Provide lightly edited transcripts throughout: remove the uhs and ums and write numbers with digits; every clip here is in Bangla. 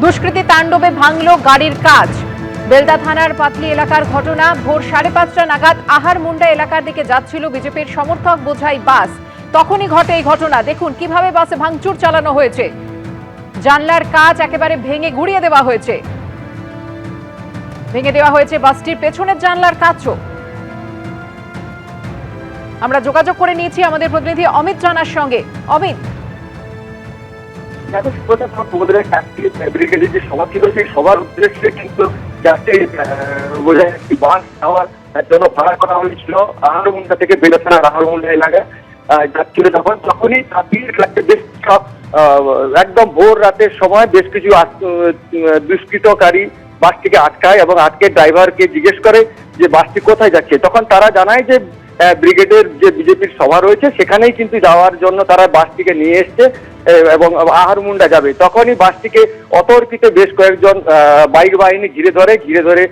দুষ্কৃতী তাণ্ডবে ভাঙল গাড়ির কাঁচ। বেলদা থানার পাতলি এলাকার ঘটনা। ভোর 5:30 নাগাদ আহারমুন্ডা এলাকার দিকে যাচ্ছিল বিজেপির সমর্থক বোঝাই বাস, তখনই ঘটে এই ঘটনা। দেখুন কিভাবে বাসে ভাঙচুর চালানো হয়েছে, জানলার কাঁচ একেবারে ভেঙে গুঁড়িয়ে দেওয়া হয়েছে। বাসটির পেছনের জানলার কাঁচও। আমরা যোগাযোগ করে নিয়েছি আমাদের প্রতিনিধি অমিত জানার সঙ্গে। অমিত, ব্রিগেডের যে সভা ছিল সেই সভার উদ্দেশ্যে কিন্তু বাস যাওয়ার জন্য ভাড়া করা হয়েছিল আহারমুন্ডা থেকে বেলদা থানার আহারমুন্ডা এলাকায় যাচ্ছিল। যখনই বেশ একদম ভোর রাতের সময় বেশ কিছু দুষ্কৃতকারী বাসটিকে আটকায় এবং আটকে ড্রাইভারকে জিজ্ঞেস করে যে বাসটি কোথায় যাচ্ছে। তখন তারা জানায় যে ব্রিগেডের যে বিজেপির সভা রয়েছে সেখানেই কিন্তু যাওয়ার জন্য তারা বাসটিকে নিয়ে এসছে এবং আহারমুন্ডা যাবে। তখনই বাসটিকে অতর্কিতে বেশ কয়েকজন বাইক বাহিনী ঘিরে ধরে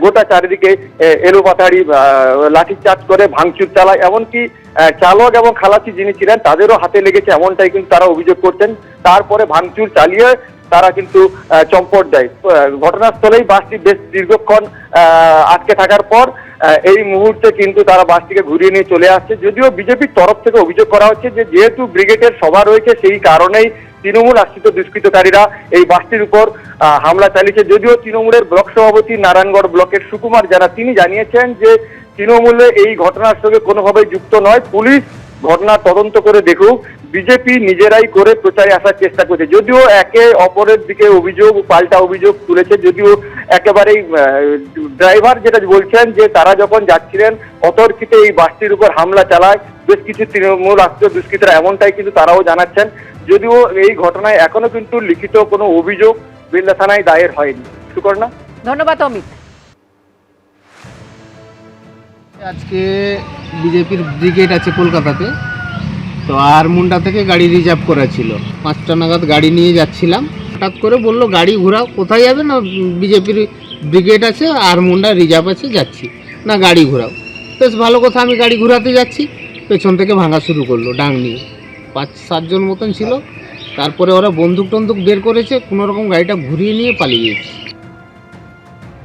গোটা চারিদিকে এলোপাতাড়ি লাঠিচার্জ করে ভাঙচুর চালায়। এমনকি চালক এবং খালাসি যিনি ছিলেন তাদেরও হাতে লেগেছে, এমনটাই কিন্তু তারা অভিযোগ করছেন। তারপরে ভাঙচুর চালিয়ে তারা কিন্তু চম্পট দেয়। ঘটনাস্থলেই বাসটি বেশ দীর্ঘক্ষণ আটকে থাকার পর এই মুহূর্তে কিন্তু তারা বাসটিকে ঘুরিয়ে নিয়ে চলে আসছে। যদিও বিজেপির তরফ থেকে অভিযোগ করা হচ্ছে যে যেহেতু ব্রিগেডের সভা রয়েছে সেই কারণেই তৃণমূল আশ্রিত দুষ্কৃতকারীরা এই বাসটির উপর হামলা চালিয়েছে। যদিও তৃণমূলের ব্লক সভাপতি নারায়ণগড় ব্লকের সুকুমার জানা তিনি জানিয়েছেন যে তৃণমূলে এই ঘটনার সঙ্গে কোনোভাবেই যুক্ত নয়, পুলিশ ঘটনা তদন্ত করে দেখুক, বিজেপি নিজেরাই করে প্রচারে আসার চেষ্টা করছে। যদিও একে অপরের দিকে অভিযোগ পাল্টা অভিযোগ তুলেছে। যদিও একেবারেই ড্রাইভার যেটা বলছেন যে তারা যখন যাচ্ছিলেন অতর্কিতে এই বাসটির উপর হামলা চালায় বেশ কিছু তৃণমূল আশ্রিত দুষ্কৃতীরা, এমনটাই কিন্তু তারাও জানাচ্ছেন। যদিও এই ঘটনায় এখনো কিন্তু লিখিত কোনো অভিযোগ বেলদা থানায় দায়ের হয়নি। সুকর্ণা, ধন্যবাদ অমিত। আজকে বিজেপির ব্রিগেড আছে কলকাতাতে, তো আহারমুন্ডা থেকে গাড়ি রিজার্ভ করা ছিল। 5টা নাগাদ গাড়ি নিয়ে যাচ্ছিলাম, হঠাৎ করে বললো গাড়ি ঘোরাও। কোথায় যাবে? না বিজেপির ব্রিগেড আছে, আহারমুন্ডা রিজার্ভ আছে, যাচ্ছি। না গাড়ি ঘোরাও। বেশ ভালো কথা, আমি গাড়ি ঘোরাতে যাচ্ছি, পেছন থেকে ভাঙা শুরু করলো ডাং নিয়ে। 5-7 জন মতন ছিল। তারপরে ওরা বন্দুক টন্দুক বের করেছে, কোনোরকম গাড়িটা ঘুরিয়ে নিয়ে পালিয়ে গেছে।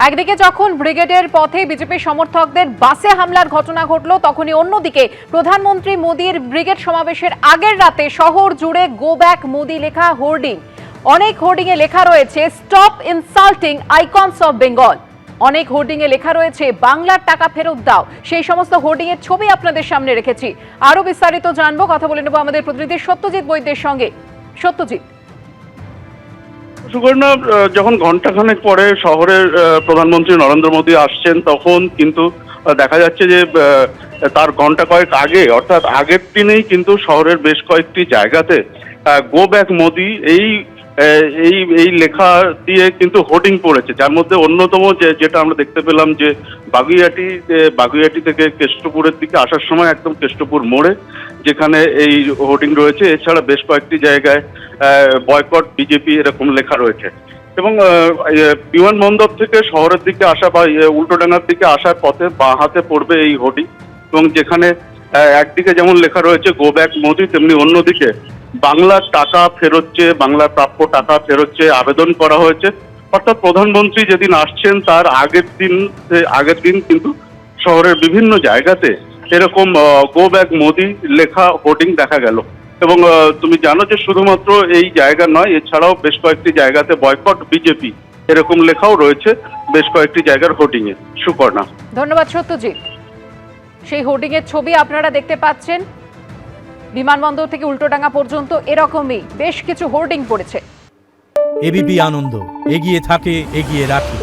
একদিকে যখন ব্রিগেডের পথে বিজেপি সমর্থকদের বাসে হামলার ঘটনা ঘটলো, তখনই অন্যদিকে প্রধানমন্ত্রী মোদীর ব্রিগেড সমাবেশের আগের রাতে শহর জুড়ে গো ব্যাক মোদি লেখা হোর্ডিং। অনেক হোর্ডিং এ লেখা রয়েছে stop insulting icons of Bengal. অনেক হোর্ডিং এ লেখা রয়েছে বাংলার টাকা ফেরত দাও। সেই সমস্ত হোর্ডিং এর ছবি আপনাদের সামনে রেখেছি। আরো বিস্তারিত জানবো, কথা বলে নেব আমাদের প্রতিনিধি সত্যজিৎ বৈদ্যের সঙ্গে। সত্যজিৎ, সুকর্ণা, যখন ঘন্টাখানেক পরে শহরের প্রধানমন্ত্রী নরেন্দ্র মোদী আসছেন তখন কিন্তু দেখা যাচ্ছে যে তার ঘন্টা কয়েক আগে অর্থাৎ আগের দিনেই কিন্তু শহরের বেশ কয়েকটি জায়গাতে গো ব্যাক মোদি এই লেখা দিয়ে কিন্তু হোর্ডিং পড়েছে। যার মধ্যে অন্যতম যেটা আমরা দেখতে পেলাম যে বাগুইআটি থেকে কেষ্টপুরের দিকে আসার সময় একদম কেষ্টপুর মোড়ে যেখানে এই হোর্ডিং রয়েছে। এছাড়া বেশ কয়েকটি জায়গায় বয়কট বিজেপি এরকম লেখা রয়েছে। এবং বিমানবন্দর থেকে শহরের দিকে আসা বা উল্টোডাঙ্গার দিকে আসার পথে বাঁ হাতে পড়বে এই হোর্ডিং। এবং যেখানে একদিকে যেমন লেখা রয়েছে গো ব্যাক মোদি, তেমনি অন্যদিকে বাংলার টাকা ফেরত চেয়ে, বাংলার প্রাপ্য টাকা ফেরত চেয়ে আবেদন করা হয়েছে। অর্থাৎ প্রধানমন্ত্রী যেদিন আসছেন তার আগের দিন কিন্তু শহরের বিভিন্ন জায়গাতে এরকম গো ব্যাক মোদি লেখা হোর্ডিং দেখা গেল। এবং তুমি জানো যে শুধুমাত্র এই জায়গা নয়, এছাড়াও বেশ কয়েকটি জায়গাতে বয়কট বিজেপি এরকম লেখাও রয়েছে বেশ কয়েকটি জায়গার হোর্ডিং এ। সুকর্ণা, ধন্যবাদ সত্যজিৎ। সেই হোর্ডিং এর ছবি আপনারা দেখতে পাচ্ছেন। বিমানবন্দর থেকে উল্টোডাঙ্গা পর্যন্ত এরকমই বেশ কিছু হোর্ডিং পড়েছে। এবিপি আনন্দ, এগিয়ে থাকে, এগিয়ে রাখে।